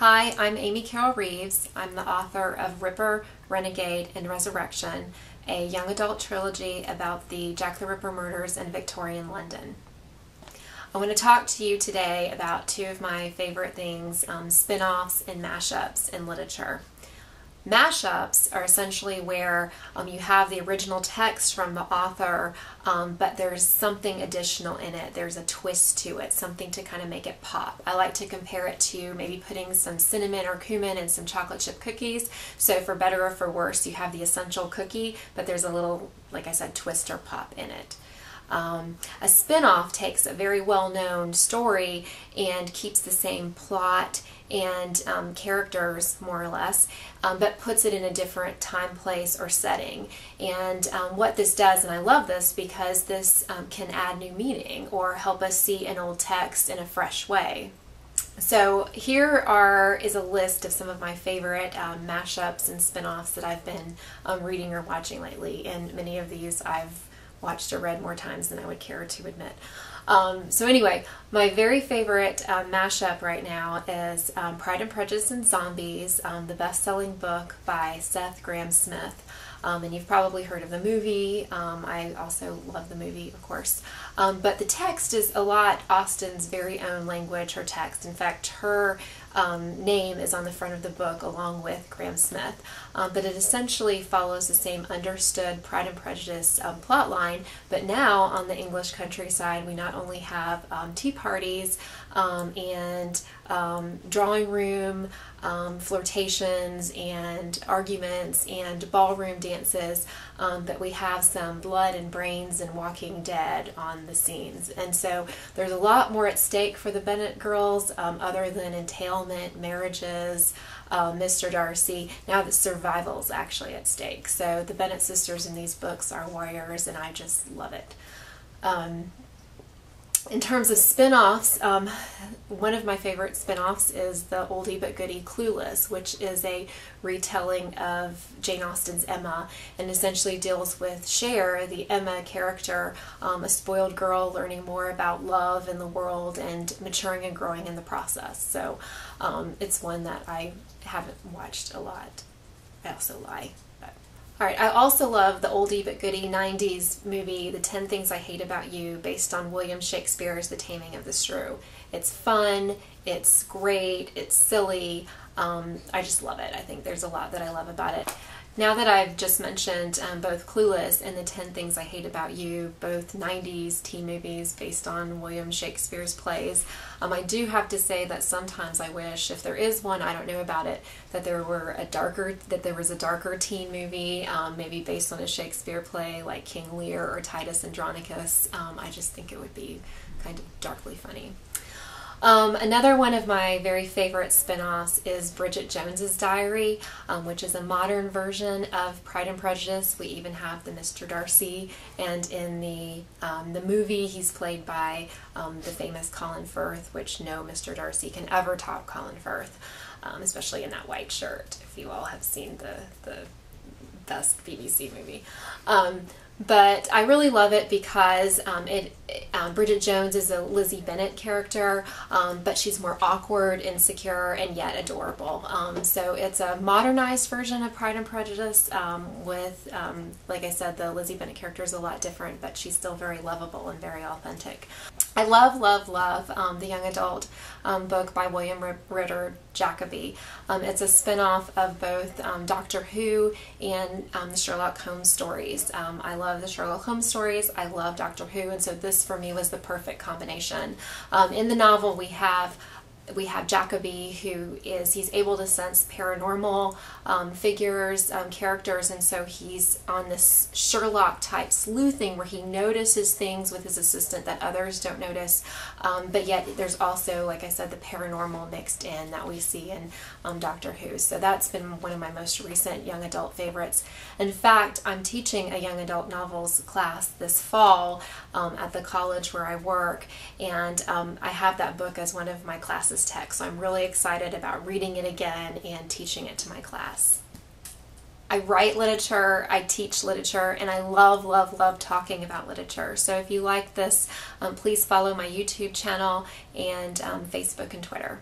Hi, I'm Amy Carol Reeves. I'm the author of Ripper, Renegade, and Resurrection, a young adult trilogy about the Jack the Ripper murders in Victorian London. I want to talk to you today about two of my favorite things, spin-offs and mashups in literature. Mashups are essentially where you have the original text from the author, but there's something additional in it. There's a twist to it, something to kind of make it pop. I like to compare it to maybe putting some cinnamon or cumin in some chocolate chip cookies. So for better or for worse, you have the essential cookie, but there's a little, like I said, twist or pop in it. A spin-off takes a very well-known story and keeps the same plot and characters, more or less, but puts it in a different time, place, or setting. And what this does, and I love this because this can add new meaning or help us see an old text in a fresh way. So here is a list of some of my favorite mashups and spin-offs that I've been reading or watching lately, and many of these I've watched or read more times than I would care to admit. So anyway, my very favorite mashup right now is Pride and Prejudice and Zombies, the best-selling book by Seth Grahame-Smith. And you've probably heard of the movie. I also love the movie, of course. But the text is a lot Austen's very own language, her text. In fact, her name is on the front of the book along with Grahame-Smith. But it essentially follows the same understood Pride and Prejudice plot line, but now on the English countryside we not only have tea parties and drawing room flirtations and arguments and ballroom dances, but we have some blood and brains and Walking Dead on the scenes. And so there's a lot more at stake for the Bennet girls other than entailment, marriages, Mr. Darcy. Now the survival's actually at stake. So the Bennet sisters in these books are warriors, and I just love it. In terms of spin-offs, one of my favorite spin-offs is the oldie but goodie Clueless, which is a retelling of Jane Austen's Emma, and essentially deals with Cher, the Emma character, a spoiled girl learning more about love and the world and maturing and growing in the process. So it's one that I haven't watched a lot. I also lie. Alright, I also love the oldie but goodie 90s movie, The 10 Things I Hate About You, based on William Shakespeare's The Taming of the Shrew. It's fun, it's great, it's silly, I just love it. I think there's a lot that I love about it. Now that I've just mentioned both Clueless and The 10 Things I Hate About You, both 90s teen movies based on William Shakespeare's plays, I do have to say that sometimes I wish, if there is one, I don't know about it, that there was a darker teen movie, maybe based on a Shakespeare play like King Lear or Titus Andronicus. I just think it would be kind of darkly funny. Another one of my very favorite spin-offs is Bridget Jones Diary, which is a modern version of Pride and Prejudice. We even have the Mr. Darcy, and in the movie he's played by the famous Colin Firth, which no Mr. Darcy can ever top Colin Firth, especially in that white shirt, if you all have seen the best BBC movie. But I really love it because Bridget Jones is a Lizzie Bennet character, but she's more awkward, insecure, and yet adorable. So it's a modernized version of Pride and Prejudice with, like I said, the Lizzie Bennet character is a lot different, but she's still very lovable and very authentic. I love, love, love the young adult book by William Ritter, Jackaby. It's a spin-off of both Doctor Who and the Sherlock Holmes stories. I love the Sherlock Holmes stories, I love Doctor Who, and so this for me was the perfect combination. In the novel we have Jackaby, he's able to sense paranormal figures, characters, and so he's on this Sherlock type sleuthing where he notices things with his assistant that others don't notice, but yet there's also, like I said, the paranormal mixed in that we see in Doctor Who. So that's been one of my most recent young adult favorites. In fact, I'm teaching a young adult novels class this fall at the college where I work, and I have that book as one of my classes text, so I'm really excited about reading it again and teaching it to my class. I write literature, I teach literature, and I love, love, love talking about literature. So if you like this, please follow my YouTube channel and Facebook and Twitter.